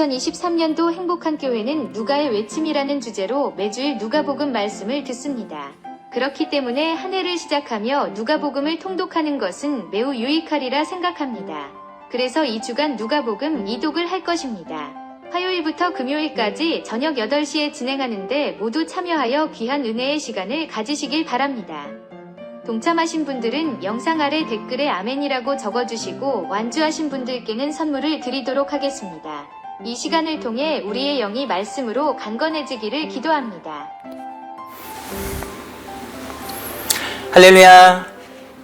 2023년도 행복한 교회는 누가의 외침이라는 주제로 매주일 누가복음 말씀을 듣습니다. 그렇기 때문에 한 해를 시작하며 누가복음을 통독하는 것은 매우 유익하리라 생각합니다. 그래서 이 주간 누가복음 이독을 할 것입니다. 화요일부터 금요일까지 저녁 8시에 진행하는데 모두 참여하여 귀한 은혜의 시간을 가지시길 바랍니다. 동참하신 분들은 영상 아래 댓글에 아멘이라고 적어주시고 완주하신 분들께는 선물을 드리도록 하겠습니다. 이 시간을 통해 우리의 영이 말씀으로 강건해지기를 기도합니다. 할렐루야!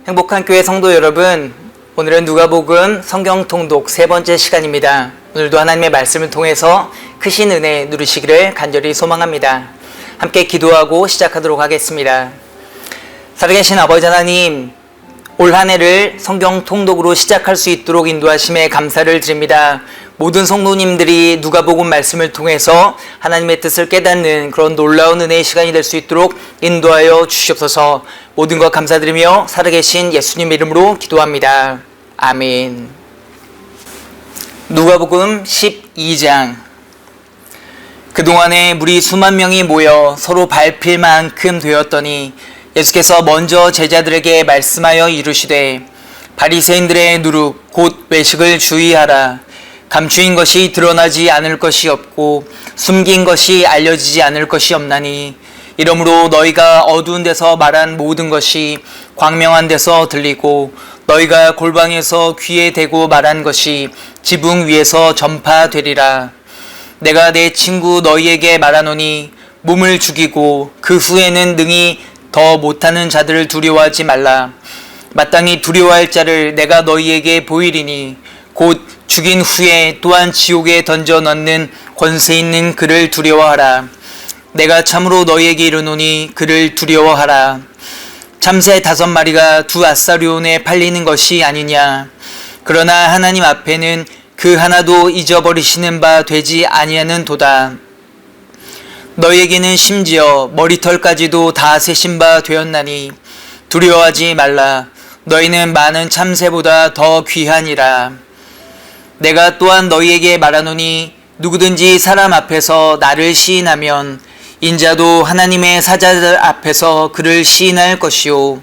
행복한 교회 성도 여러분, 오늘은 누가복음 성경 통독 세 번째 시간입니다. 오늘도 하나님의 말씀을 통해서 크신 은혜 누리시기를 간절히 소망합니다. 함께 기도하고 시작하도록 하겠습니다. 살아계신 아버지 하나님, 올 한 해를 성경 통독으로 시작할 수 있도록 인도하심에 감사를 드립니다. 모든 성도님들이 누가복음 말씀을 통해서 하나님의 뜻을 깨닫는 그런 놀라운 은혜의 시간이 될 수 있도록 인도하여 주시옵소서. 모든 것 감사드리며 살아계신 예수님 이름으로 기도합니다. 아멘. 누가복음 12장. 그동안에 무리 수만 명이 모여 서로 밟힐 만큼 되었더니 예수께서 먼저 제자들에게 말씀하여 이르시되 바리새인들의 누룩 곧 외식을 주의하라. 감추인 것이 드러나지 않을 것이 없고 숨긴 것이 알려지지 않을 것이 없나니 이러므로 너희가 어두운 데서 말한 모든 것이 광명한 데서 들리고 너희가 골방에서 귀에 대고 말한 것이 지붕 위에서 전파되리라. 내가 내 친구 너희에게 말하노니 몸을 죽이고 그 후에는 능히 더 못하는 자들을 두려워하지 말라. 마땅히 두려워할 자를 내가 너희에게 보이리니 곧 죽인 후에 또한 지옥에 던져 넣는 권세 있는 그를 두려워하라. 내가 참으로 너희에게 이르노니 그를 두려워하라. 참새 5마리가 2아사리온에 팔리는 것이 아니냐. 그러나 하나님 앞에는 그 하나도 잊어버리시는 바 되지 아니하는 도다. 너희에게는 심지어 머리털까지도 다 세신 바 되었나니 두려워하지 말라. 너희는 많은 참새보다 더 귀하니라. 내가 또한 너희에게 말하노니 누구든지 사람 앞에서 나를 시인하면 인자도 하나님의 사자들 앞에서 그를 시인할 것이요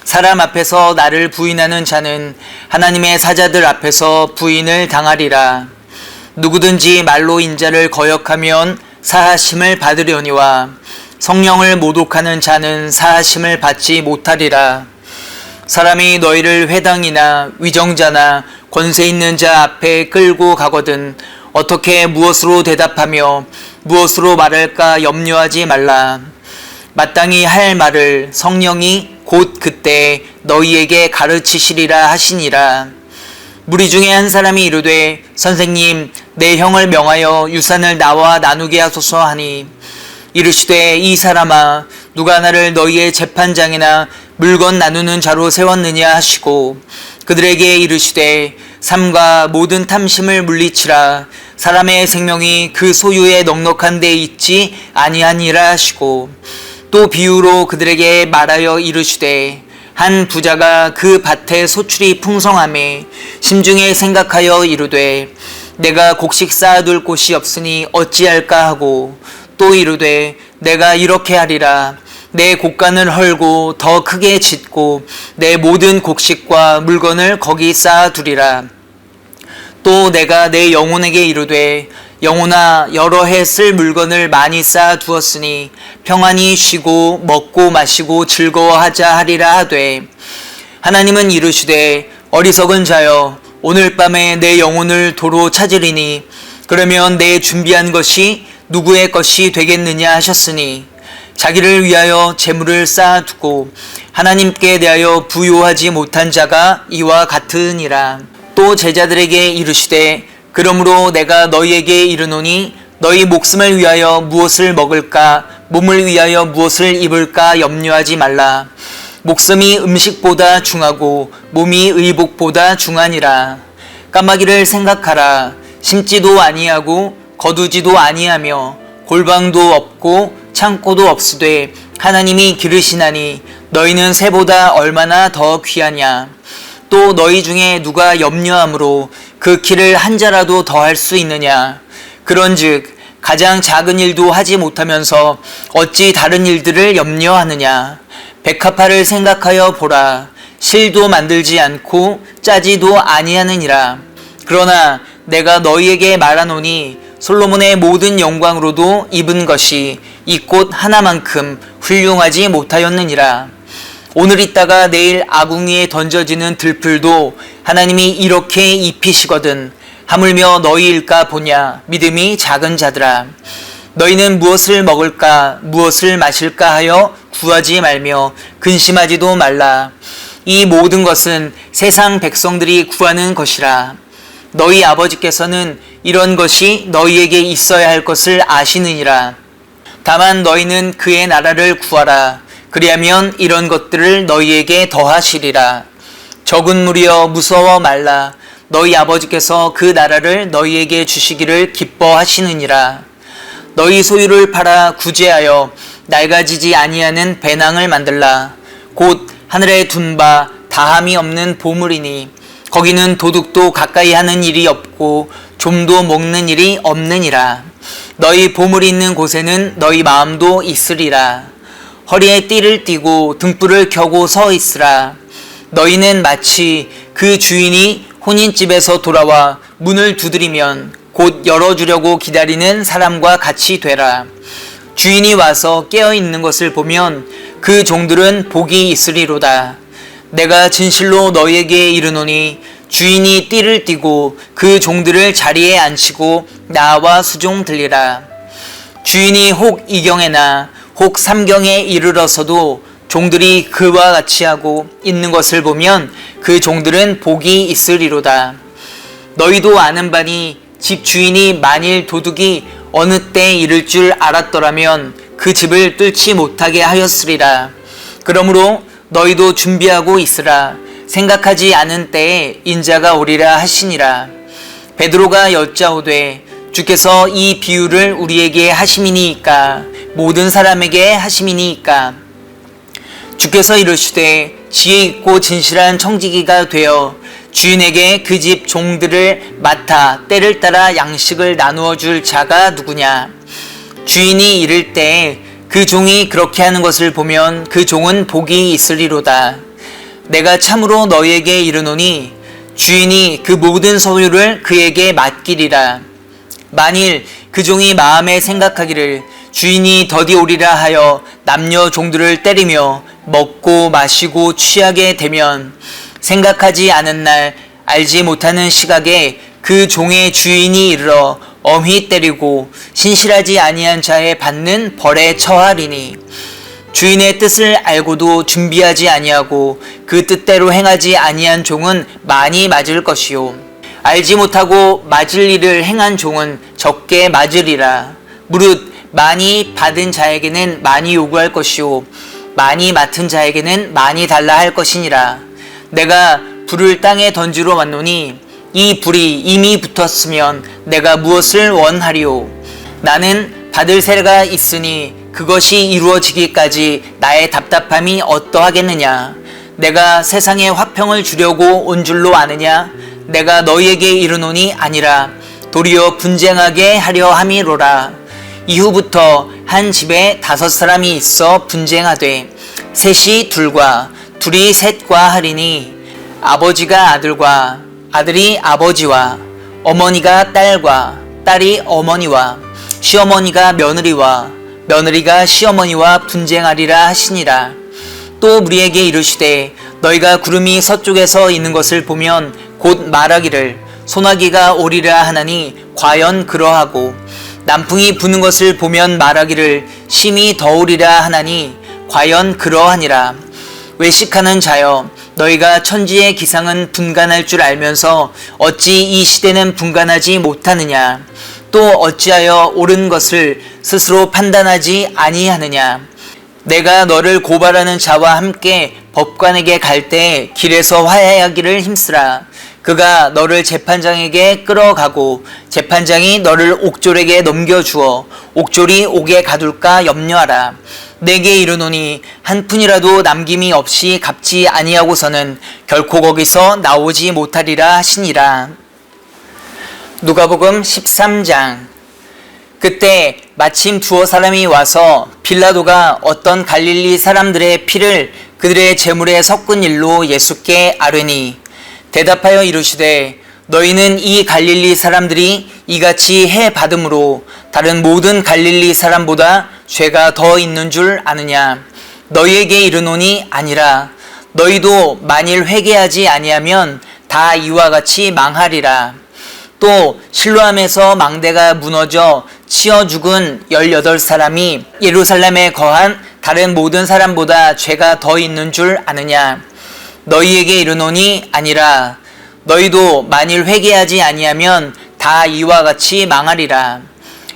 사람 앞에서 나를 부인하는 자는 하나님의 사자들 앞에서 부인을 당하리라. 누구든지 말로 인자를 거역하면 사하심을 받으려니와 성령을 모독하는 자는 사하심을 받지 못하리라. 사람이 너희를 회당이나 위정자나 권세 있는 자 앞에 끌고 가거든 어떻게 무엇으로 대답하며 무엇으로 말할까 염려하지 말라. 마땅히 할 말을 성령이 곧 그때 너희에게 가르치시리라 하시니라. 무리 중에 한 사람이 이르되 선생님 내 형을 명하여 유산을 나와 나누게 하소서 하니 이르시되 이 사람아 누가 나를 너희의 재판장이나 물건 나누는 자로 세웠느냐 하시고 그들에게 이르시되 삶과 모든 탐심을 물리치라. 사람의 생명이 그 소유에 넉넉한 데 있지 아니하니라 하시고 또 비유로 그들에게 말하여 이르시되 한 부자가 그 밭에 소출이 풍성함에 심중에 생각하여 이르되 내가 곡식 쌓아둘 곳이 없으니 어찌할까 하고 또 이르되 내가 이렇게 하리라. 내 곡간을 헐고 더 크게 짓고 내 모든 곡식과 물건을 거기 쌓아두리라. 또 내가 내 영혼에게 이르되 영혼아 여러 해 쓸 물건을 많이 쌓아두었으니 평안히 쉬고 먹고 마시고 즐거워하자 하리라 하되 하나님은 이르시되 어리석은 자여 오늘 밤에 내 영혼을 도로 찾으리니 그러면 내 준비한 것이 누구의 것이 되겠느냐 하셨으니 자기를 위하여 재물을 쌓아두고 하나님께 대하여 부요하지 못한 자가 이와 같으니라. 또 제자들에게 이르시되 그러므로 내가 너희에게 이르노니 너희 목숨을 위하여 무엇을 먹을까 몸을 위하여 무엇을 입을까 염려하지 말라. 목숨이 음식보다 중하고 몸이 의복보다 중하니라. 까마귀를 생각하라. 심지도 아니하고 거두지도 아니하며 골방도 없고 창고도 없으되 하나님이 기르시나니 너희는 새보다 얼마나 더 귀하냐. 또 너희 중에 누가 염려함으로 그 키를 한 자라도 더할 수 있느냐. 그런즉 가장 작은 일도 하지 못하면서 어찌 다른 일들을 염려하느냐. 백합화를 생각하여 보라. 실도 만들지 않고 짜지도 아니하느니라. 그러나 내가 너희에게 말하노니 솔로몬의 모든 영광으로도 입은 것이 이 꽃 하나만큼 훌륭하지 못하였느니라. 오늘 있다가 내일 아궁이에 던져지는 들풀도 하나님이 이렇게 입히시거든 하물며 너희일까 보냐. 믿음이 작은 자들아. 너희는 무엇을 먹을까 무엇을 마실까 하여 구하지 말며 근심하지도 말라. 이 모든 것은 세상 백성들이 구하는 것이라. 너희 아버지께서는 이런 것이 너희에게 있어야 할 것을 아시느니라. 다만 너희는 그의 나라를 구하라. 그리하면 이런 것들을 너희에게 더하시리라. 적은 무리여 무서워 말라. 너희 아버지께서 그 나라를 너희에게 주시기를 기뻐하시느니라. 너희 소유를 팔아 구제하여 낡아지지 아니하는 배낭을 만들라. 곧 하늘에 둔 바 다함이 없는 보물이니 거기는 도둑도 가까이 하는 일이 없고 좀도 먹는 일이 없느니라. 너희 보물이 있는 곳에는 너희 마음도 있으리라. 허리에 띠를 띠고 등불을 켜고 서 있으라. 너희는 마치 그 주인이 혼인집에서 돌아와 문을 두드리면 곧 열어주려고 기다리는 사람과 같이 되라. 주인이 와서 깨어있는 것을 보면 그 종들은 복이 있으리로다. 내가 진실로 너희에게 이르노니 주인이 띠를 띠고 그 종들을 자리에 앉히고 나와 수종 들리라. 주인이 혹 이경에나 혹 삼경에 이르러서도 종들이 그와 같이 하고 있는 것을 보면 그 종들은 복이 있으리로다. 너희도 아는 바니 집 주인이 만일 도둑이 어느 때 이를 줄 알았더라면 그 집을 뚫지 못하게 하였으리라. 그러므로 너희도 준비하고 있으라. 생각하지 않은 때에 인자가 오리라 하시니라. 베드로가 여짜오되 주께서 이 비유를 우리에게 하심이니이까 모든 사람에게 하심이니이까. 주께서 이르시되 지혜 있고 진실한 청지기가 되어 주인에게 그 집 종들을 맡아 때를 따라 양식을 나누어 줄 자가 누구냐. 주인이 이를 때 그 종이 그렇게 하는 것을 보면 그 종은 복이 있으리로다. 내가 참으로 너희에게 이르노니 주인이 그 모든 소유를 그에게 맡기리라. 만일 그 종이 마음에 생각하기를 주인이 더디 오리라 하여 남녀 종들을 때리며 먹고 마시고 취하게 되면 생각하지 않은 날 알지 못하는 시각에 그 종의 주인이 이르러 엄히 때리고 신실하지 아니한 자에 받는 벌에 처하리니 주인의 뜻을 알고도 준비하지 아니하고 그 뜻대로 행하지 아니한 종은 많이 맞을 것이요 알지 못하고 맞을 일을 행한 종은 적게 맞으리라. 무릇 많이 받은 자에게는 많이 요구할 것이요 많이 맡은 자에게는 많이 달라 할 것이니라. 내가 불을 땅에 던지러 왔노니 이 불이 이미 붙었으면 내가 무엇을 원하리요. 나는 받을 세가 있으니 그것이 이루어지기까지 나의 답답함이 어떠하겠느냐. 내가 세상에 화평을 주려고 온 줄로 아느냐. 내가 너희에게 이르노니 아니라 도리어 분쟁하게 하려 함이로라. 이후부터 한 집에 5 사람이 있어 분쟁하되 셋이 둘과 둘이 셋과 하리니 아버지가 아들과 아들이 아버지와 어머니가 딸과 딸이 어머니와 시어머니가 며느리와 며느리가 시어머니와 분쟁하리라 하시니라. 또 무리에게 이르시되 너희가 구름이 서쪽에서 있는 것을 보면 곧 말하기를 소나기가 오리라 하나니 과연 그러하고 남풍이 부는 것을 보면 말하기를 심히 더우리라 하나니 과연 그러하니라. 외식하는 자여 너희가 천지의 기상은 분간할 줄 알면서 어찌 이 시대는 분간하지 못하느냐. 또 어찌하여 옳은 것을 스스로 판단하지 아니하느냐. 내가 너를 고발하는 자와 함께 법관에게 갈 때 길에서 화해하기를 힘쓰라. 그가 너를 재판장에게 끌어가고 재판장이 너를 옥졸에게 넘겨주어 옥졸이 옥에 가둘까 염려하라. 내게 이르노니 한 푼이라도 남김이 없이 갚지 아니하고서는 결코 거기서 나오지 못하리라 하시니라. 누가복음 13장. 그때 마침 두어 사람이 와서 빌라도가 어떤 갈릴리 사람들의 피를 그들의 제물에 섞은 일로 예수께 아뢰니 대답하여 이르시되 너희는 이 갈릴리 사람들이 이같이 해 받음으로 다른 모든 갈릴리 사람보다 죄가 더 있는 줄 아느냐. 너희에게 이르노니 아니라. 너희도 만일 회개하지 아니하면 다 이와 같이 망하리라. 또 실로암에서 망대가 무너져 치어 죽은 18사람이 예루살렘에 거한 다른 모든 사람보다 죄가 더 있는 줄 아느냐. 너희에게 이르노니 아니라. 너희도 만일 회개하지 아니하면 다 이와 같이 망하리라.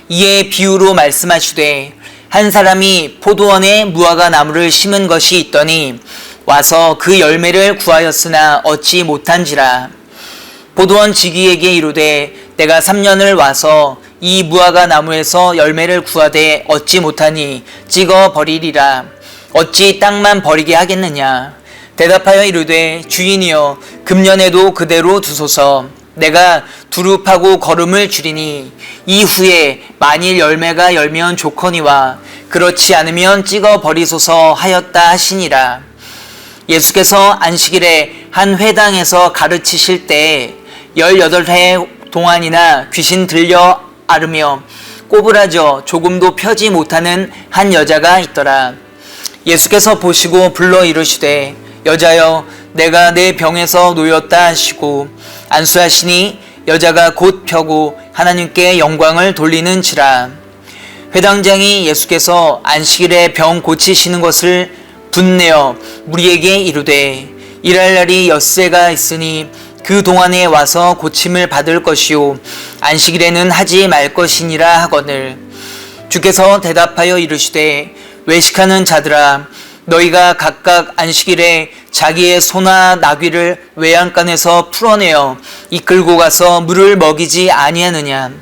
이에 비유로 말씀하시되 한 사람이 포도원에 무화과 나무를 심은 것이 있더니 와서 그 열매를 구하였으나 얻지 못한지라. 포도원 지기에게 이르되 내가 3년을 와서 이 무화과 나무에서 열매를 구하되 얻지 못하니 찍어 버리리라. 어찌 땅만 버리게 하겠느냐. 대답하여 이르되 주인이여 금년에도 그대로 두소서. 내가 두릅하고 거름을 줄이니 이후에 만일 열매가 열면 좋거니와 그렇지 않으면 찍어 버리소서 하였다 하시니라. 예수께서 안식일에 한 회당에서 가르치실 때 18해 동안이나 귀신 들려 앓으며 꼬부라져 조금도 펴지 못하는 한 여자가 있더라. 예수께서 보시고 불러 이르시되 여자여 내가 내 병에서 놓였다 하시고 안수하시니 여자가 곧 펴고 하나님께 영광을 돌리는지라. 회당장이 예수께서 안식일에 병 고치시는 것을 분내어 무리에게 이르되 일할 날이 엿새가 있으니 그 동안에 와서 고침을 받을 것이요 안식일에는 하지 말 것이니라 하거늘. 주께서 대답하여 이르시되 외식하는 자들아 너희가 각각 안식일에 자기의 소나 나귀를 외양간에서 풀어내어 이끌고 가서 물을 먹이지 아니하느냐.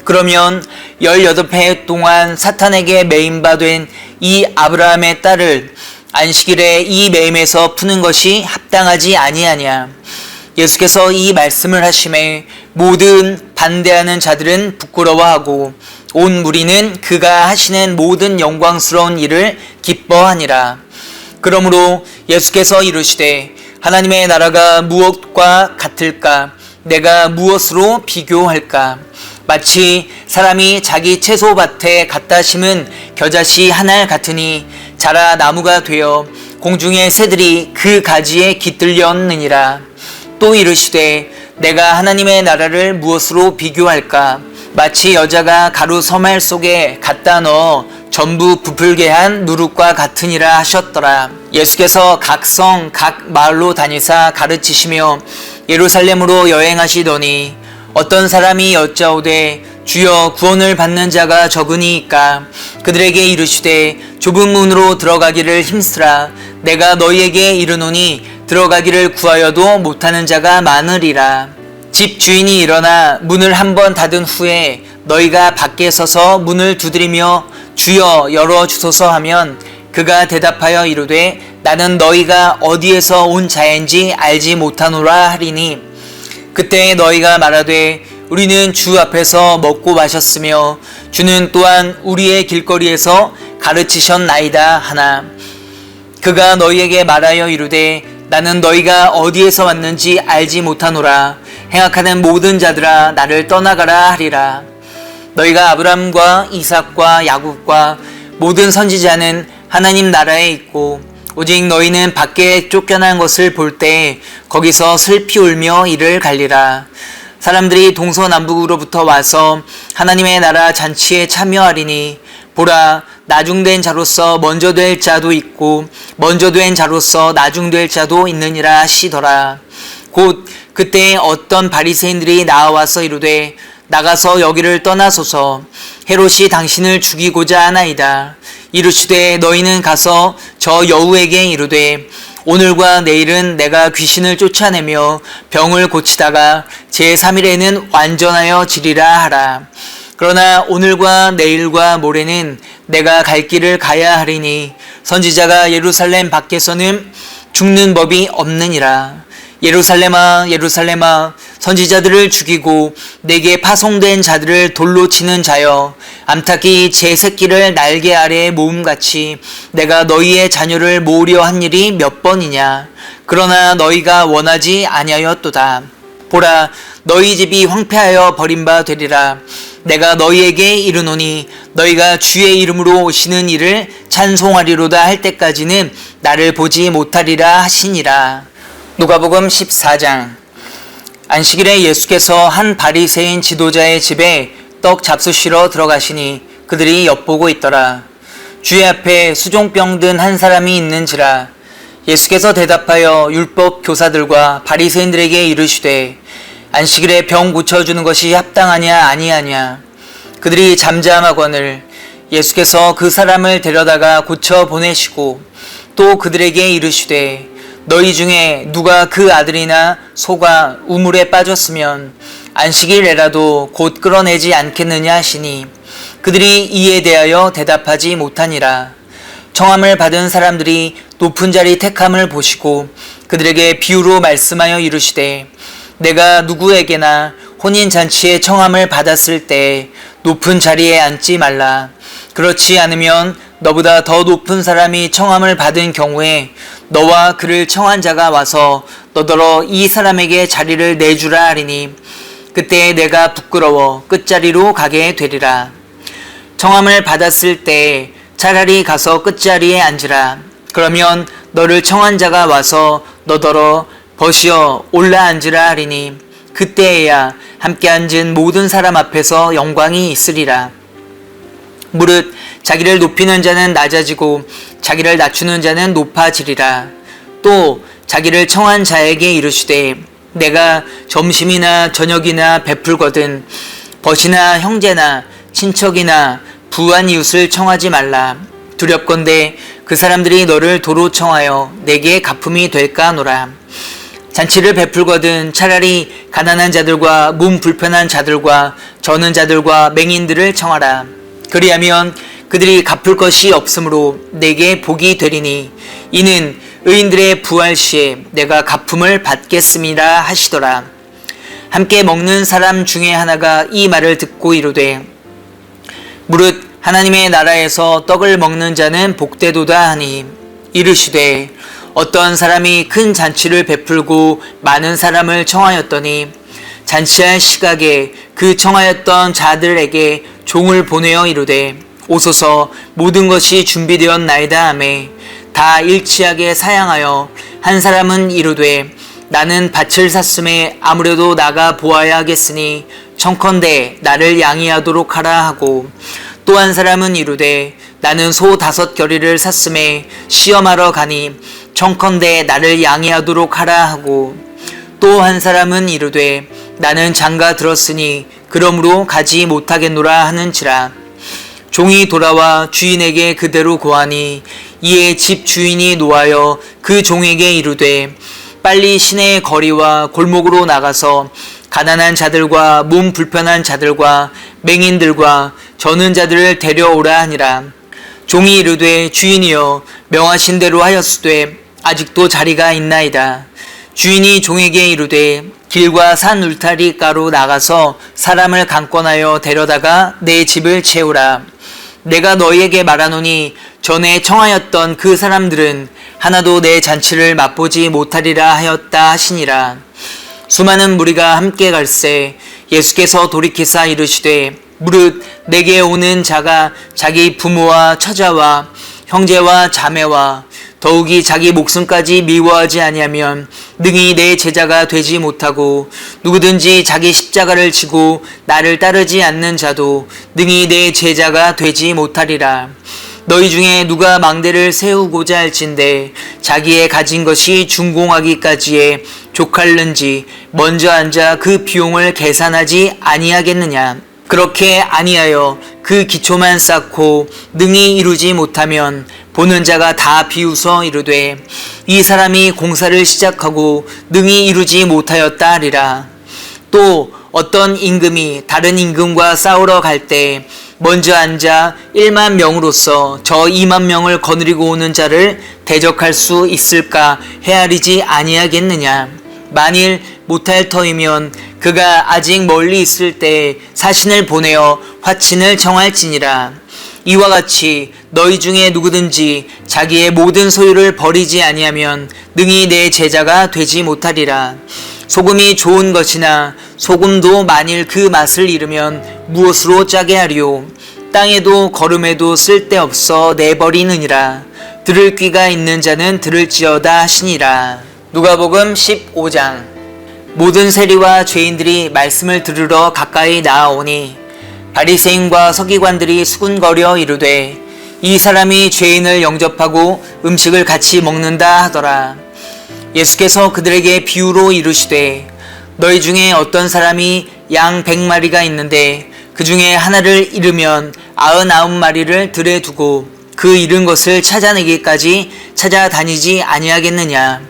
그러면 18해 동안 사탄에게 매임바 된 이 아브라함의 딸을 안식일에 이 매임에서 푸는 것이 합당하지 아니하냐. 예수께서 이 말씀을 하심에 모든 반대하는 자들은 부끄러워하고 온 무리는 그가 하시는 모든 영광스러운 일을 기뻐하니라. 그러므로 예수께서 이르시되 하나님의 나라가 무엇과 같을까? 내가 무엇으로 비교할까? 마치 사람이 자기 채소밭에 갖다 심은 겨자씨 한 알 같으니 자라 나무가 되어 공중의 새들이 그 가지에 깃들렸느니라. 또 이르시되 내가 하나님의 나라를 무엇으로 비교할까? 마치 여자가 가루 서말 속에 갖다 넣어 전부 부풀게 한 누룩과 같으니라 하셨더라. 예수께서 각 성, 각 마을로 다니사 가르치시며 예루살렘으로 여행하시더니 어떤 사람이 여짜오되 주여 구원을 받는 자가 적으니이까. 그들에게 이르시되 좁은 문으로 들어가기를 힘쓰라. 내가 너희에게 이르노니 들어가기를 구하여도 못하는 자가 많으리라. 집 주인이 일어나 문을 한번 닫은 후에 너희가 밖에 서서 문을 두드리며 주여 열어주소서 하면 그가 대답하여 이르되 나는 너희가 어디에서 온 자인지 알지 못하노라 하리니 그때 너희가 말하되 우리는 주 앞에서 먹고 마셨으며 주는 또한 우리의 길거리에서 가르치셨나이다 하나. 그가 너희에게 말하여 이르되 나는 너희가 어디에서 왔는지 알지 못하노라. 행악하는 모든 자들아 나를 떠나가라 하리라. 너희가 아브람과 이삭과 야곱과 모든 선지자는 하나님 나라에 있고 오직 너희는 밖에 쫓겨난 것을 볼 때 거기서 슬피 울며 이를 갈리라. 사람들이 동서남북으로부터 와서 하나님의 나라 잔치에 참여하리니 보라 나중된 자로서 먼저 될 자도 있고 먼저 된 자로서 나중될 자도 있느니라 하시더라. 곧 그때 어떤 바리새인들이 나와서 이르되 나가서 여기를 떠나소서. 헤롯이 당신을 죽이고자 하나이다. 이르시되 너희는 가서 저 여우에게 이르되 오늘과 내일은 내가 귀신을 쫓아내며 병을 고치다가 제3일에는 완전하여 지리라 하라. 그러나 오늘과 내일과 모레는 내가 갈 길을 가야 하리니 선지자가 예루살렘 밖에서는 죽는 법이 없느니라. 예루살렘아 예루살렘아 선지자들을 죽이고 내게 파송된 자들을 돌로 치는 자여, 암탉이 제 새끼를 날개 아래에 모음같이 내가 너희의 자녀를 모으려 한 일이 몇 번이냐. 그러나 너희가 원하지 아니하였도다. 보라, 너희 집이 황폐하여 버림바 되리라. 내가 너희에게 이르노니 너희가 주의 이름으로 오시는 이를 찬송하리로다 할 때까지는 나를 보지 못하리라 하시니라. 누가복음 14장. 안식일에 예수께서 한 바리새인 지도자의 집에 떡 잡수시러 들어가시니 그들이 엿보고 있더라. 주의 앞에 수종병 든 한 사람이 있는지라. 예수께서 대답하여 율법 교사들과 바리새인들에게 이르시되 안식일에 병 고쳐주는 것이 합당하냐 아니하냐. 그들이 잠잠하거늘 예수께서 그 사람을 데려다가 고쳐 보내시고 또 그들에게 이르시되 너희 중에 누가 그 아들이나 소가 우물에 빠졌으면 안식일에라도 곧 끌어내지 않겠느냐 하시니 그들이 이에 대하여 대답하지 못하니라. 청함을 받은 사람들이 높은 자리 택함을 보시고 그들에게 비유로 말씀하여 이르시되 내가 누구에게나 혼인잔치에 청함을 받았을 때 높은 자리에 앉지 말라. 그렇지 않으면 너보다 더 높은 사람이 청함을 받은 경우에 너와 그를 청한 자가 와서 너더러 이 사람에게 자리를 내주라 하리니 그때 내가 부끄러워 끝자리로 가게 되리라. 청함을 받았을 때 차라리 가서 끝자리에 앉으라. 그러면 너를 청한 자가 와서 너더러 벗이어 올라 앉으라 하리니 그때에야 함께 앉은 모든 사람 앞에서 영광이 있으리라. 무릇 자기를 높이는 자는 낮아지고 자기를 낮추는 자는 높아지리라. 또 자기를 청한 자에게 이르시되 내가 점심이나 저녁이나 베풀거든 벗이나 형제나 친척이나 부한 이웃을 청하지 말라. 두렵건대 그 사람들이 너를 도로 청하여 내게 갚음이 될까 하노라. 잔치를 베풀거든 차라리 가난한 자들과 몸 불편한 자들과 저는 자들과 맹인들을 청하라. 그리하면 그들이 갚을 것이 없으므로 내게 복이 되리니 이는 의인들의 부활 시에 내가 갚음을 받겠음이라 하시더라. 함께 먹는 사람 중에 하나가 이 말을 듣고 이르되 무릇 하나님의 나라에서 떡을 먹는 자는 복되도다 하니 이르시되 어떤 사람이 큰 잔치를 베풀고 많은 사람을 청하였더니 잔치할 시각에 그 청하였던 자들에게 종을 보내어 이르되 오소서 모든 것이 준비되었나이다 하매 다 일치하게 사양하여 한 사람은 이르되 나는 밭을 샀음에 아무래도 나가 보아야 하겠으니 청컨대 나를 양이하도록 하라 하고 또 한 사람은 이르되 나는 소 5겨리를 샀음에 시험하러 가니 청컨대 나를 양이하도록 하라 하고 또 한 사람은 이르되 나는 장가 들었으니 그러므로 가지 못하겠노라 하는지라. 종이 돌아와 주인에게 그대로 고하니 이에 집 주인이 노하여 그 종에게 이르되 빨리 시내의 거리와 골목으로 나가서 가난한 자들과 몸 불편한 자들과 맹인들과 저는 자들을 데려오라 하니라. 종이 이르되 주인이여 명하신 대로 하였으되 아직도 자리가 있나이다. 주인이 종에게 이르되 길과 산 울타리가로 나가서 사람을 강권하여 데려다가 내 집을 채우라. 내가 너희에게 말하노니 전에 청하였던 그 사람들은 하나도 내 잔치를 맛보지 못하리라 하였다 하시니라. 수많은 무리가 함께 갈새 예수께서 돌이키사 이르시되 무릇 내게 오는 자가 자기 부모와 처자와 형제와 자매와 더욱이 자기 목숨까지 미워하지 아니하면 능히 내 제자가 되지 못하고 누구든지 자기 십자가를 지고 나를 따르지 않는 자도 능히 내 제자가 되지 못하리라. 너희 중에 누가 망대를 세우고자 할진대 자기의 가진 것이 준공하기까지에 족할는지 먼저 앉아 그 비용을 계산하지 아니하겠느냐. 그렇게 아니하여 그 기초만 쌓고 능히 이루지 못하면 보는 자가 다 비웃어 이르되 이 사람이 공사를 시작하고 능히 이루지 못하였다 하리라. 또 어떤 임금이 다른 임금과 싸우러 갈 때 먼저 앉아 1만 명으로서 저 2만 명을 거느리고 오는 자를 대적할 수 있을까 헤아리지 아니하겠느냐. 만일 못할 터이면 그가 아직 멀리 있을 때 사신을 보내어 화친을 청할지니라. 이와 같이 너희 중에 누구든지 자기의 모든 소유를 버리지 아니하면 능히 내 제자가 되지 못하리라. 소금이 좋은 것이나 소금도 만일 그 맛을 잃으면 무엇으로 짜게 하리요. 땅에도 거름에도 쓸데없어 내버리느니라. 들을 귀가 있는 자는 들을지어다 하시니라. 누가복음 15장. 모든 세리와 죄인들이 말씀을 들으러 가까이 나아오니 바리새인과 서기관들이 수군거려 이르되 이 사람이 죄인을 영접하고 음식을 같이 먹는다 하더라. 예수께서 그들에게 비유로 이르시되 너희 중에 어떤 사람이 양 100마리가 있는데 그 중에 하나를 잃으면 99마리를 들에 두고 그 잃은 것을 찾아내기까지 찾아다니지 아니하겠느냐.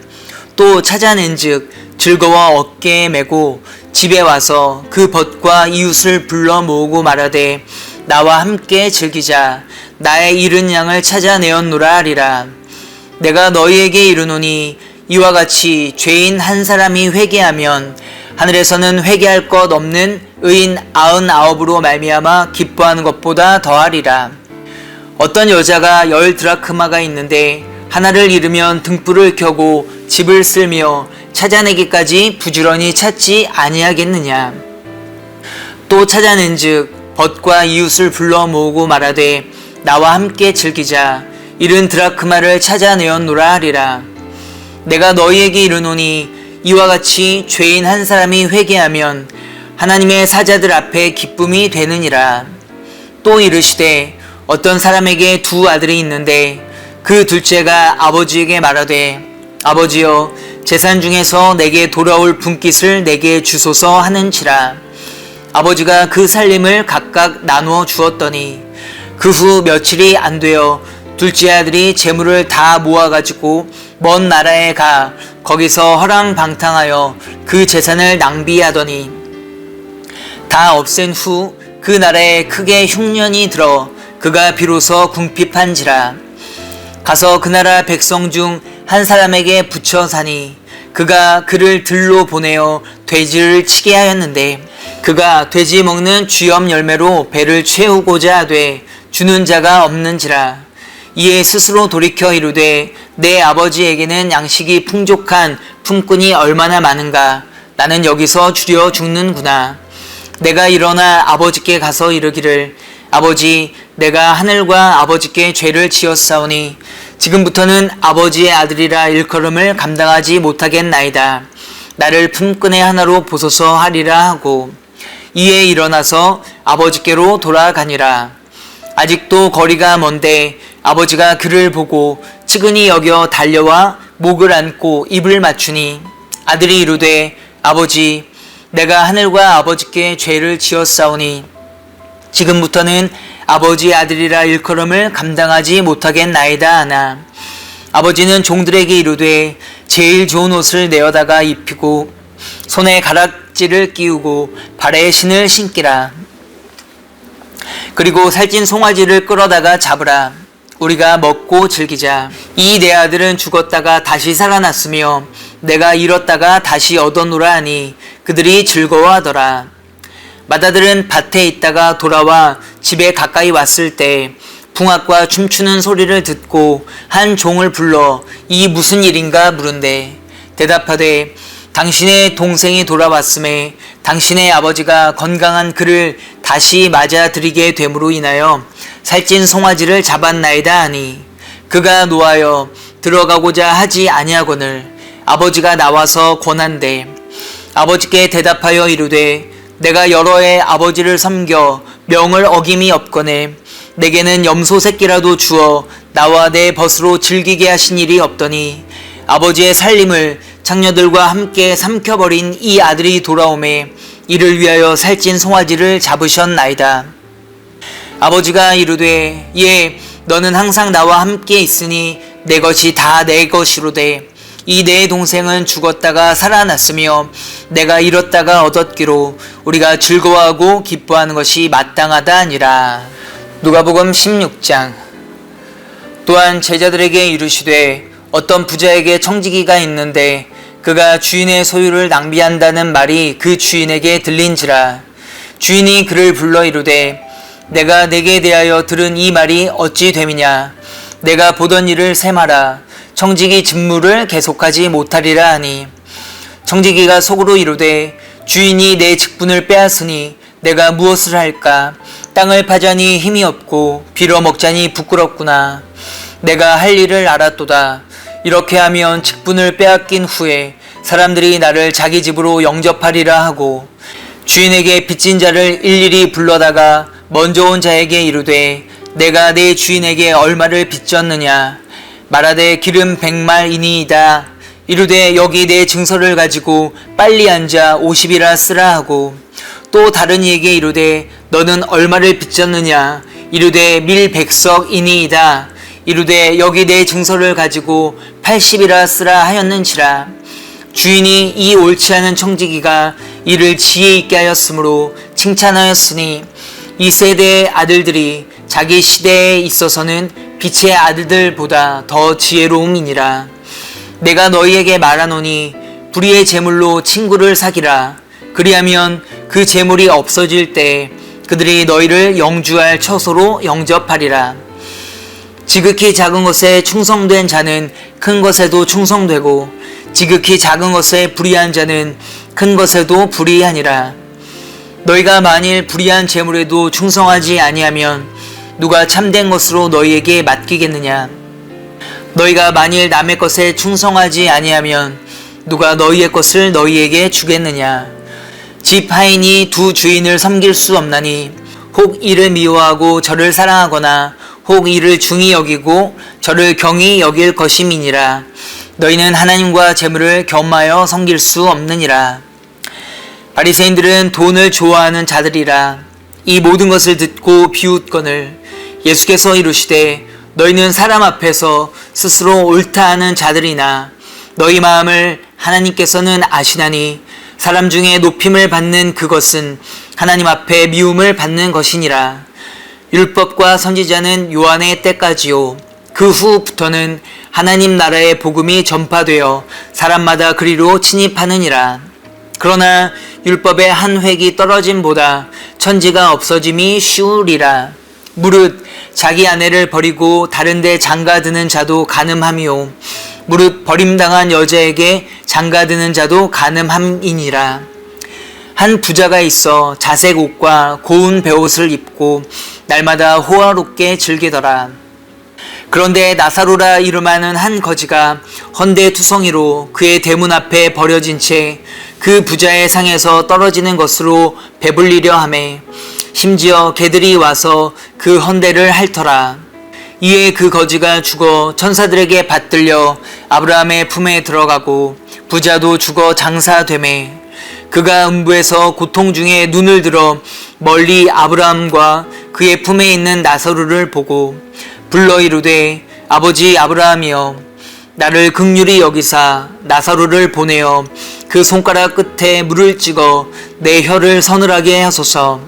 또 찾아낸즉 즐거워 어깨에 메고 집에 와서 그 벗과 이웃을 불러 모으고 말하되 나와 함께 즐기자. 나의 잃은 양을 찾아내었노라 하리라. 내가 너희에게 이르노니 이와 같이 죄인 한 사람이 회개하면 하늘에서는 회개할 것 없는 의인 99으로 말미암아 기뻐하는 것보다 더하리라. 어떤 여자가 10 드라크마가 있는데 하나를 잃으면 등불을 켜고 집을 쓸며 찾아내기까지 부지런히 찾지 아니하겠느냐. 또 찾아낸즉 벗과 이웃을 불러 모으고 말하되 나와 함께 즐기자. 잃은 드라크마를 찾아내었노라 하리라. 내가 너희에게 이르노니 이와 같이 죄인 한 사람이 회개하면 하나님의 사자들 앞에 기쁨이 되느니라. 또 이르시되 어떤 사람에게 2 아들이 있는데 그 둘째가 아버지에게 말하되 아버지여 재산 중에서 내게 돌아올 분깃을 내게 주소서 하는지라. 아버지가 그 살림을 각각 나누어 주었더니 그 후 며칠이 안 되어 둘째 아들이 재물을 다 모아가지고 먼 나라에 가 거기서 허랑방탕하여 그 재산을 낭비하더니 다 없앤 후 그 나라에 크게 흉년이 들어 그가 비로소 궁핍한지라. 가서 그 나라 백성 중 한 사람에게 붙여 사니 그가 그를 들로 보내어 돼지를 치게 하였는데 그가 돼지 먹는 쥐염 열매로 배를 채우고자 하되 주는 자가 없는지라. 이에 스스로 돌이켜 이르되 내 아버지에게는 양식이 풍족한 품꾼이 얼마나 많은가. 나는 여기서 주려 죽는구나. 내가 일어나 아버지께 가서 이르기를 아버지 내가 하늘과 아버지께 죄를 지었사오니 지금부터는 아버지의 아들이라 일컬음을 감당하지 못하겠나이다. 나를 품꾼의 하나로 보소서 하리라 하고 이에 일어나서 아버지께로 돌아가니라. 아직도 거리가 먼데 아버지가 그를 보고 측은히 여겨 달려와 목을 안고 입을 맞추니 아들이 이르되 아버지 내가 하늘과 아버지께 죄를 지었사오니 지금부터는 아버지의 아들이라 일컬음을 감당하지 못하겠나이다 하나 아버지는 종들에게 이르되 제일 좋은 옷을 내어다가 입히고 손에 가락지를 끼우고 발에 신을 신기라. 그리고 살찐 송아지를 끌어다가 잡으라. 우리가 먹고 즐기자. 이 내 아들은 죽었다가 다시 살아났으며 내가 잃었다가 다시 얻었노라 하니 그들이 즐거워하더라. 맏아들은 밭에 있다가 돌아와 집에 가까이 왔을 때 풍악과 춤추는 소리를 듣고 한 종을 불러 이 무슨 일인가 물은데 대답하되 당신의 동생이 돌아왔음에 당신의 아버지가 건강한 그를 다시 맞아들이게 됨으로 인하여 살찐 송아지를 잡았나이다 하니 그가 노하여 들어가고자 하지 아니하거늘 아버지가 나와서 권한대 아버지께 대답하여 이르되 내가 여러 해 아버지를 섬겨 명을 어김이 없거늘 내게는 염소 새끼라도 주어 나와 내 벗으로 즐기게 하신 일이 없더니 아버지의 살림을 장녀들과 함께 삼켜버린 이 아들이 돌아오매 이를 위하여 살찐 송아지를 잡으셨나이다. 아버지가 이르되 예 너는 항상 나와 함께 있으니 내 것이 다 내 것이로되 이 내 동생은 죽었다가 살아났으며 내가 잃었다가 얻었기로 우리가 즐거워하고 기뻐하는 것이 마땅하다 하니라. 누가복음 16장. 또한 제자들에게 이르시되 어떤 부자에게 청지기가 있는데 그가 주인의 소유를 낭비한다는 말이 그 주인에게 들린지라. 주인이 그를 불러 이르되 내가 내게 대하여 들은 이 말이 어찌 됨이냐. 내가 보던 일을 셈하라. 청지기 직무를 계속하지 못하리라 하니, 청지기가 속으로 이르되 주인이 내 직분을 빼앗으니 내가 무엇을 할까. 땅을 파자니 힘이 없고 빌어먹자니 부끄럽구나. 내가 할 일을 알았도다. 이렇게 하면 직분을 빼앗긴 후에 사람들이 나를 자기 집으로 영접하리라 하고, 주인에게 빚진 자를 일일이 불러다가 먼저 온 자에게 이르되 내가 내 주인에게 얼마를 빚졌느냐. 말하되 기름 100말이니이다. 이르되 여기 내 증서를 가지고 빨리 앉아 50이라 쓰라 하고, 또 다른 이에게 이르되 너는 얼마를 빚졌느냐. 이르되 밀 100석이니이다. 이르되 여기 내 증서를 가지고 80이라 쓰라 하였는지라. 주인이 이 옳지 않은 청지기가 이를 지혜 있게 하였으므로 칭찬하였으니, 이 세대의 아들들이 자기 시대에 있어서는 빛의 아들들보다 더 지혜로움이니라. 내가 너희에게 말하노니 불의의 재물로 친구를 사기라. 그리하면 그 재물이 없어질 때 그들이 너희를 영주할 처소로 영접하리라. 지극히 작은 것에 충성된 자는 큰 것에도 충성되고, 지극히 작은 것에 불의한 자는 큰 것에도 불의하니라. 너희가 만일 불의한 재물에도 충성하지 아니하면 누가 참된 것으로 너희에게 맡기겠느냐. 너희가 만일 남의 것에 충성하지 아니하면 누가 너희의 것을 너희에게 주겠느냐. 집 하인이 두 주인을 섬길 수 없나니, 혹 이를 미워하고 저를 사랑하거나 혹 이를 중히 여기고 저를 경히 여길 것임이니라. 너희는 하나님과 재물을 겸하여 섬길 수 없느니라. 바리새인들은 돈을 좋아하는 자들이라. 이 모든 것을 듣고 비웃거늘 예수께서 이르시되 너희는 사람 앞에서 스스로 옳다 하는 자들이나 너희 마음을 하나님께서는 아시나니, 사람 중에 높임을 받는 그것은 하나님 앞에 미움을 받는 것이니라. 율법과 선지자는 요한의 때까지요, 그 후부터는 하나님 나라의 복음이 전파되어 사람마다 그리로 침입하느니라. 그러나 율법의 한 획이 떨어짐보다 천지가 없어짐이 쉬우리라. 무릇 자기 아내를 버리고 다른 데 장가드는 자도 가늠함이요, 무릇 버림당한 여자에게 장가드는 자도 가늠함이니라. 한 부자가 있어 자색 옷과 고운 베옷을 입고 날마다 호화롭게 즐기더라. 그런데 나사로라 이름하는 한 거지가 헌데투성이로 그의 대문 앞에 버려진 채 그 부자의 상에서 떨어지는 것으로 배불리려 하매, 심지어 개들이 와서 그 헌데를 핥더라. 이에 그 거지가 죽어 천사들에게 받들려 아브라함의 품에 들어가고, 부자도 죽어 장사되매, 그가 음부에서 고통 중에 눈을 들어 멀리 아브라함과 그의 품에 있는 나사로를 보고 불러 이르되 아버지 아브라함이여, 나를 긍휼히 여기사 나사로를 보내어 그 손가락 끝에 물을 찍어 내 혀를 서늘하게 하소서.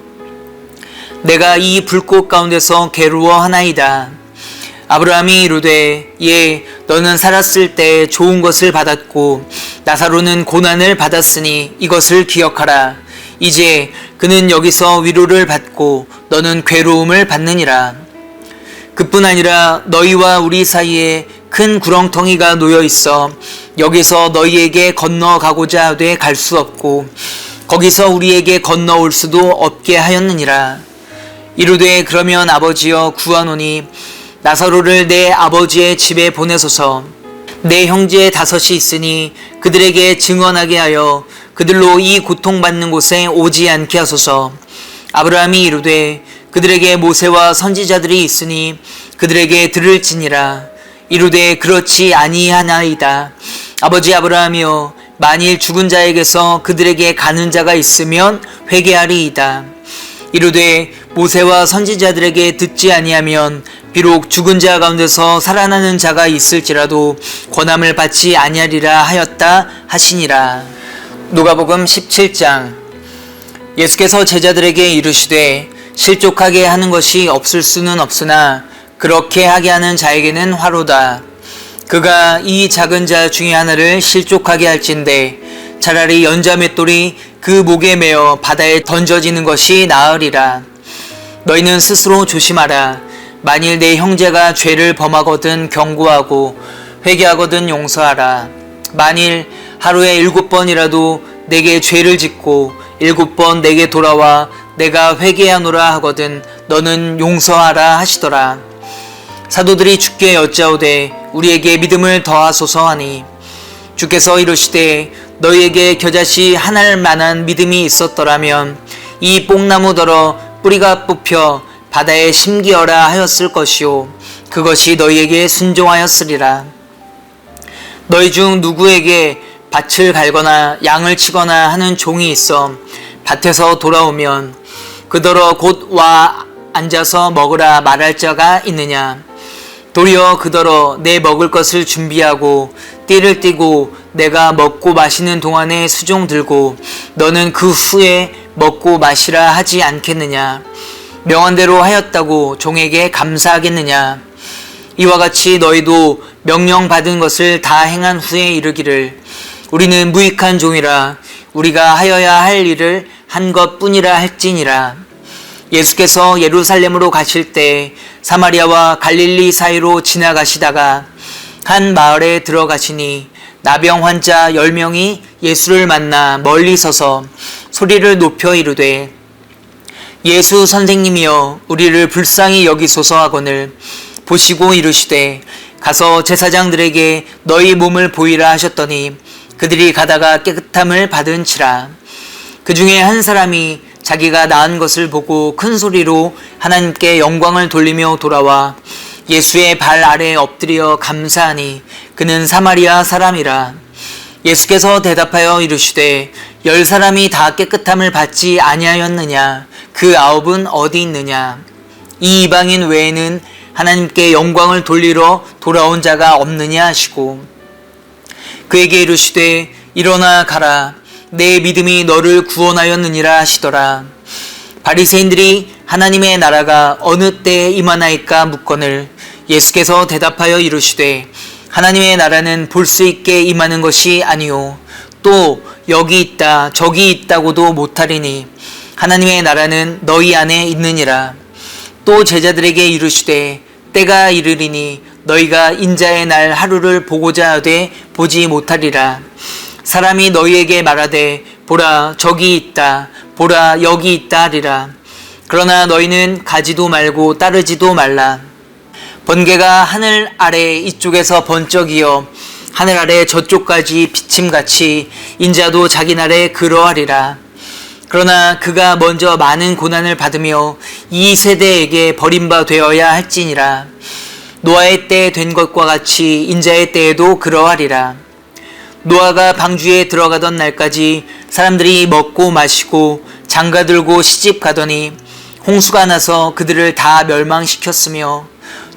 내가 이 불꽃 가운데서 괴로워하나이다. 아브라함이 이르되 예, 너는 살았을 때 좋은 것을 받았고 나사로는 고난을 받았으니 이것을 기억하라. 이제 그는 여기서 위로를 받고 너는 괴로움을 받느니라. 그뿐 아니라 너희와 우리 사이에 큰 구렁텅이가 놓여 있어 여기서 너희에게 건너가고자 하되 갈 수 없고 거기서 우리에게 건너올 수도 없게 하였느니라. 이르되 그러면 아버지여 구하노니 나사로를 내 아버지의 집에 보내소서. 내 형제 5이 있으니 그들에게 증언하게 하여 그들로 이 고통받는 곳에 오지 않게 하소서. 아브라함이 이르되 그들에게 모세와 선지자들이 있으니 그들에게 들을지니라. 이르되 그렇지 아니하나이다. 아버지 아브라함이여, 만일 죽은 자에게서 그들에게 가는 자가 있으면 회개하리이다. 이르되 모세와 선지자들에게 듣지 아니하면 비록 죽은 자 가운데서 살아나는 자가 있을지라도 권함을 받지 아니하리라 하였다 하시니라. 누가복음 17장. 예수께서 제자들에게 이르시되 실족하게 하는 것이 없을 수는 없으나 그렇게 하게 하는 자에게는 화로다. 그가 이 작은 자 중에 하나를 실족하게 할진대 차라리 연자 맷돌이 그 목에 매어 바다에 던져지는 것이 나으리라. 너희는 스스로 조심하라. 만일 내 형제가 죄를 범하거든 경고하고 회개하거든 용서하라. 만일 하루에 7번이라도 내게 죄를 짓고 7번 내게 돌아와 내가 회개하노라 하거든 너는 용서하라 하시더라. 사도들이 주께 여짜오되 우리에게 믿음을 더하소서 하니 주께서 이르시되 너희에게 겨자씨 하나할 만한 믿음이 있었더라면 이 뽕나무더러 뿌리가 뽑혀 바다에 심기어라 하였을 것이요 그것이 너희에게 순종하였으리라. 너희 중 누구에게 밭을 갈거나 양을 치거나 하는 종이 있어 밭에서 돌아오면 그더러 곧 와 앉아서 먹으라 말할 자가 있느냐. 도리어 그더러 내 먹을 것을 준비하고 띠를 띠고 내가 먹고 마시는 동안에 수종 들고 너는 그 후에 먹고 마시라 하지 않겠느냐. 명한대로 하였다고 종에게 감사하겠느냐. 이와 같이 너희도 명령받은 것을 다 행한 후에 이르기를 우리는 무익한 종이라 우리가 하여야 할 일을 한 것뿐이라 할지니라. 예수께서 예루살렘으로 가실 때 사마리아와 갈릴리 사이로 지나가시다가 한 마을에 들어가시니 나병 환자 10명이 예수를 만나 멀리 서서 소리를 높여 이르되 예수 선생님이여 우리를 불쌍히 여기소서 하거늘 보시고 이르시되 가서 제사장들에게 너희 몸을 보이라 하셨더니 그들이 가다가 깨끗함을 받은지라. 그 중에 한 사람이 자기가 나은 것을 보고 큰 소리로 하나님께 영광을 돌리며 돌아와 예수의 발 아래에 엎드려 감사하니 그는 사마리아 사람이라. 예수께서 대답하여 이르시되 10사람이 다 깨끗함을 받지 아니하였느냐. 그 9은 어디 있느냐. 이 이방인 외에는 하나님께 영광을 돌리러 돌아온 자가 없느냐 하시고 그에게 이르시되 일어나 가라. 내 믿음이 너를 구원하였느니라 하시더라. 바리새인들이 하나님의 나라가 어느 때에 임하나이까 묻거늘 예수께서 대답하여 이르시되 하나님의 나라는 볼 수 있게 임하는 것이 아니요 또 여기 있다 저기 있다고도 못하리니 하나님의 나라는 너희 안에 있느니라. 또 제자들에게 이르시되 때가 이르리니 너희가 인자의 날 하루를 보고자 하되 보지 못하리라. 사람이 너희에게 말하되 보라 저기 있다 보라 여기 있다 하리라. 그러나 너희는 가지도 말고 따르지도 말라. 번개가 하늘 아래 이쪽에서 번쩍이어 하늘 아래 저쪽까지 비침같이 인자도 자기 날에 그러하리라. 그러나 그가 먼저 많은 고난을 받으며 이 세대에게 버림바 되어야 할지니라. 노아의 때 된 것과 같이 인자의 때에도 그러하리라. 노아가 방주에 들어가던 날까지 사람들이 먹고 마시고 장가들고 시집 가더니 홍수가 나서 그들을 다 멸망시켰으며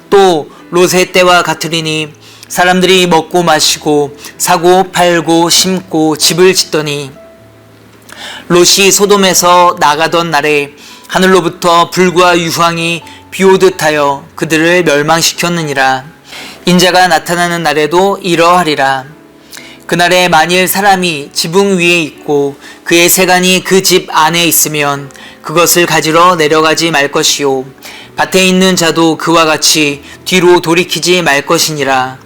또 롯의 때와 같으리니 사람들이 먹고 마시고 사고 팔고 심고 집을 짓더니 롯이 소돔에서 나가던 날에 하늘로부터 불과 유황이 비오듯 하여 그들을 멸망시켰느니라. 인자가 나타나는 날에도 이러하리라. 그날에 만일 사람이 지붕 위에 있고 그의 세간이 그 집 안에 있으면 그것을 가지러 내려가지 말 것이요 밭에 있는 자도 그와 같이 뒤로 돌이키지 말 것이니라.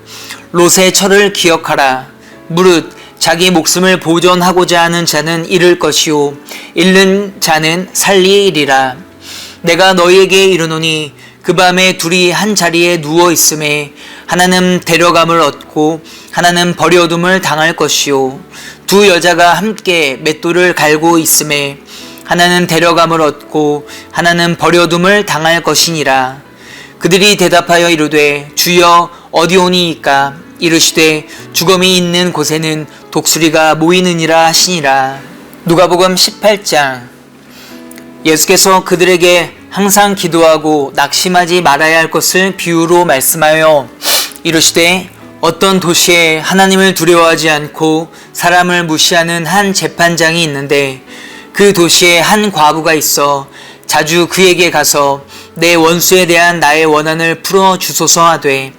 롯의 철을 기억하라. 무릇 자기 목숨을 보존하고자 하는 자는 잃을 것이요 잃는 자는 살리리라. 내가 너희에게 이르노니 그 밤에 둘이 한 자리에 누워 있음에 하나는 데려감을 얻고 하나는 버려둠을 당할 것이요 두 여자가 함께 맷돌을 갈고 있음에 하나는 데려감을 얻고 하나는 버려둠을 당할 것이니라. 그들이 대답하여 이르되 주여 어디 오니이까. 이르시되 죽음이 있는 곳에는 독수리가 모이느니라 하시니라. 누가복음 18장. 예수께서 그들에게 항상 기도하고 낙심하지 말아야 할 것을 비유로 말씀하여 이르시되 어떤 도시에 하나님을 두려워하지 않고 사람을 무시하는 한 재판장이 있는데 그 도시에 한 과부가 있어 자주 그에게 가서 내 원수에 대한 나의 원한을 풀어 주소서 하되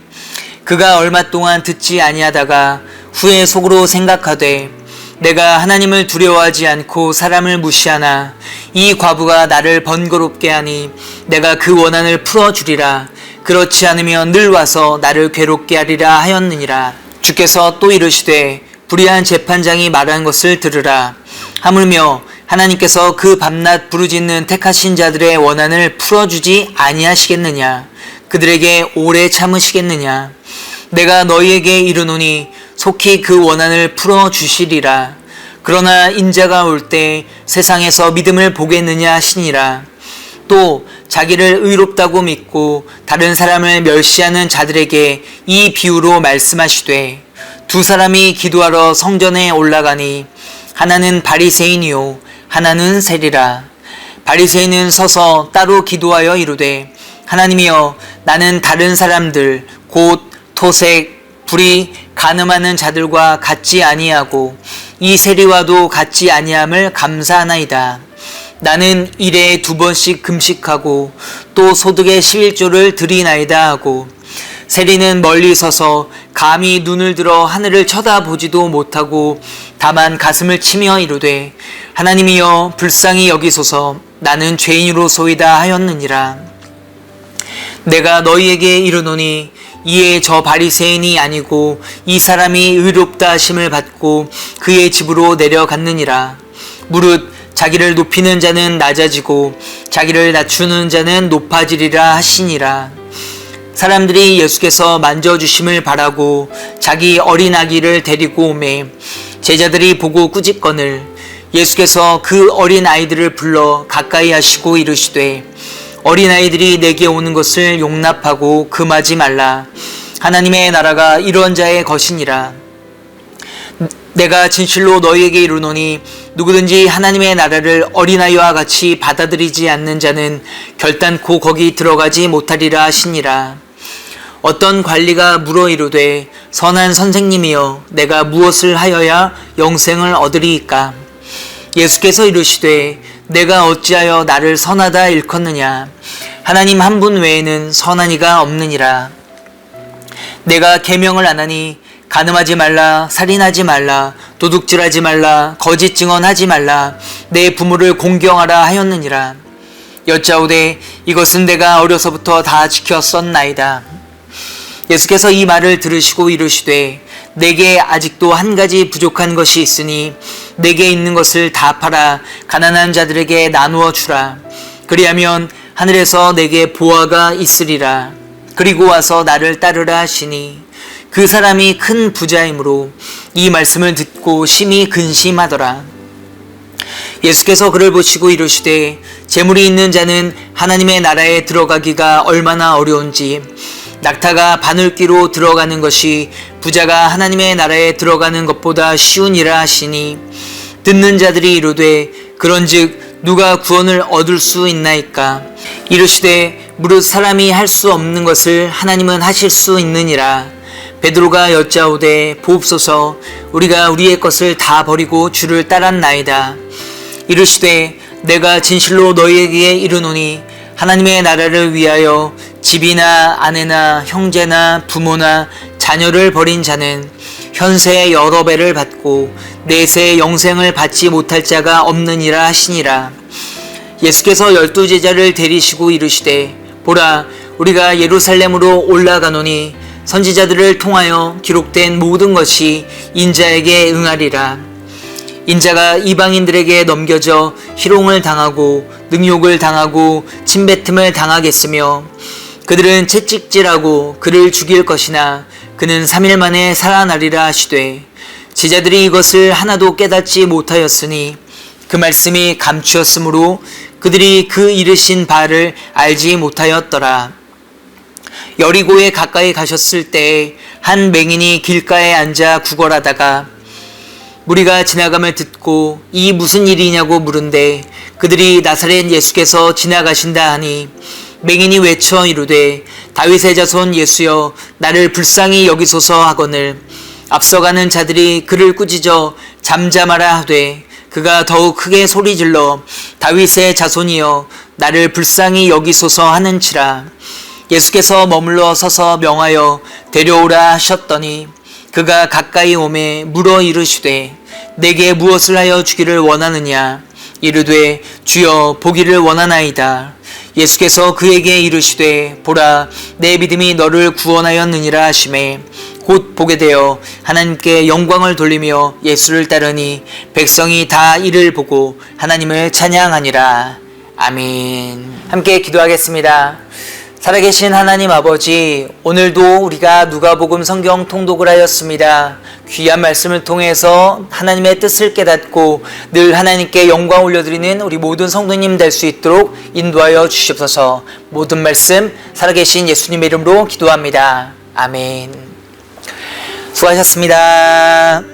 그가 얼마 동안 듣지 아니하다가 후에 속으로 생각하되 내가 하나님을 두려워하지 않고 사람을 무시하나 이 과부가 나를 번거롭게 하니 내가 그 원한을 풀어주리라. 그렇지 않으면 늘 와서 나를 괴롭게 하리라 하였느니라. 주께서 또 이르시되 불의한 재판장이 말한 것을 들으라. 하물며 하나님께서 그 밤낮 부르짖는 택하신 자들의 원한을 풀어주지 아니하시겠느냐. 그들에게 오래 참으시겠느냐. 내가 너희에게 이르노니 속히 그 원한을 풀어주시리라. 그러나 인자가 올 때 세상에서 믿음을 보겠느냐 하시니라. 또 자기를 의롭다고 믿고 다른 사람을 멸시하는 자들에게 이 비유로 말씀하시되 두 사람이 기도하러 성전에 올라가니 하나는 바리새인이요 하나는 세리라. 바리새인은 서서 따로 기도하여 이르되 하나님이여 나는 다른 사람들 곧 토색, 불의, 간음하는 자들과 같지 아니하고 이 세리와도 같지 아니함을 감사하나이다. 나는 일에 2번씩 금식하고 또 소득의 11조를 드리나이다 하고 세리는 멀리 서서 감히 눈을 들어 하늘을 쳐다보지도 못하고 다만 가슴을 치며 이르되 하나님이여 불쌍히 여기소서 나는 죄인으로소이다 하였느니라. 내가 너희에게 이르노니 이에 저 바리새인이 아니고 이 사람이 의롭다 하심을 받고 그의 집으로 내려갔느니라. 무릇 자기를 높이는 자는 낮아지고 자기를 낮추는 자는 높아지리라 하시니라. 사람들이 예수께서 만져주심을 바라고 자기 어린 아기를 데리고 오매 제자들이 보고 꾸짖거늘 예수께서 그 어린 아이들을 불러 가까이 하시고 이르시되 어린아이들이 내게 오는 것을 용납하고 금하지 말라. 하나님의 나라가 이런 자의 것이니라. 내가 진실로 너희에게 이르노니 누구든지 하나님의 나라를 어린아이와 같이 받아들이지 않는 자는 결단코 거기 들어가지 못하리라 하시니라. 어떤 관리가 물어 이르되 선한 선생님이여 내가 무엇을 하여야 영생을 얻으리이까? 예수께서 이르시되 내가 어찌하여 나를 선하다 일컫느냐. 하나님 한 분 외에는 선한 이가 없느니라. 내가 계명을 안 하니 간음하지 말라, 살인하지 말라, 도둑질하지 말라, 거짓 증언하지 말라, 내 부모를 공경하라 하였느니라. 여짜오되 이것은 내가 어려서부터 다 지켰었나이다. 예수께서 이 말을 들으시고 이르시되 내게 아직도 한 가지 부족한 것이 있으니 내게 있는 것을 다 팔아 가난한 자들에게 나누어 주라. 그리하면 하늘에서 내게 보화가 있으리라. 그리고 와서 나를 따르라 하시니 그 사람이 큰 부자이므로 이 말씀을 듣고 심히 근심하더라. 예수께서 그를 보시고 이르시되 재물이 있는 자는 하나님의 나라에 들어가기가 얼마나 어려운지 낙타가 바늘귀로 들어가는 것이 부자가 하나님의 나라에 들어가는 것보다 쉬우니라 하시니 듣는 자들이 이르되 그런즉 누가 구원을 얻을 수 있나이까? 이르시되 무릇 사람이 할 수 없는 것을 하나님은 하실 수 있느니라. 베드로가 여짜오되 보옵소서 우리가 우리의 것을 다 버리고 주를 따랐나이다. 이르시되 내가 진실로 너희에게 이르노니 하나님의 나라를 위하여 집이나 아내나 형제나 부모나 자녀를 버린 자는 현세 여러 배를 받고 내세 영생을 받지 못할 자가 없느니라 하시니라. 예수께서 12제자를 데리시고 이르시되 보라 우리가 예루살렘으로 올라가노니 선지자들을 통하여 기록된 모든 것이 인자에게 응하리라. 인자가 이방인들에게 넘겨져 희롱을 당하고 능욕을 당하고 침뱉음을 당하겠으며 그들은 채찍질하고 그를 죽일 것이나 그는 3일 만에 살아나리라 하시되 제자들이 이것을 하나도 깨닫지 못하였으니 그 말씀이 감추었으므로 그들이 그 이르신 바를 알지 못하였더라. 여리고에 가까이 가셨을 때 한 맹인이 길가에 앉아 구걸하다가 무리가 지나감을 듣고 이 무슨 일이냐고 물은데 그들이 나사렛 예수께서 지나가신다 하니 맹인이 외쳐 이르되 다윗의 자손 예수여 나를 불쌍히 여기소서 하거늘 앞서가는 자들이 그를 꾸짖어 잠잠하라 하되 그가 더욱 크게 소리질러 다윗의 자손이여 나를 불쌍히 여기소서 하는치라. 예수께서 머물러 서서 명하여 데려오라 하셨더니 그가 가까이 오매 물어 이르시되 내게 무엇을 하여 주기를 원하느냐. 이르되 주여 보기를 원하나이다. 예수께서 그에게 이르시되 보라 내 믿음이 너를 구원하였느니라 하시매 곧 보게 되어 하나님께 영광을 돌리며 예수를 따르니 백성이 다 이를 보고 하나님을 찬양하니라. 아멘. 함께 기도하겠습니다. 살아계신 하나님 아버지, 오늘도 우리가 누가복음 성경 통독을 하였습니다. 귀한 말씀을 통해서 하나님의 뜻을 깨닫고 늘 하나님께 영광 올려드리는 우리 모든 성도님 될 수 있도록 인도하여 주시옵소서. 모든 말씀 살아계신 예수님의 이름으로 기도합니다. 아멘. 수고하셨습니다.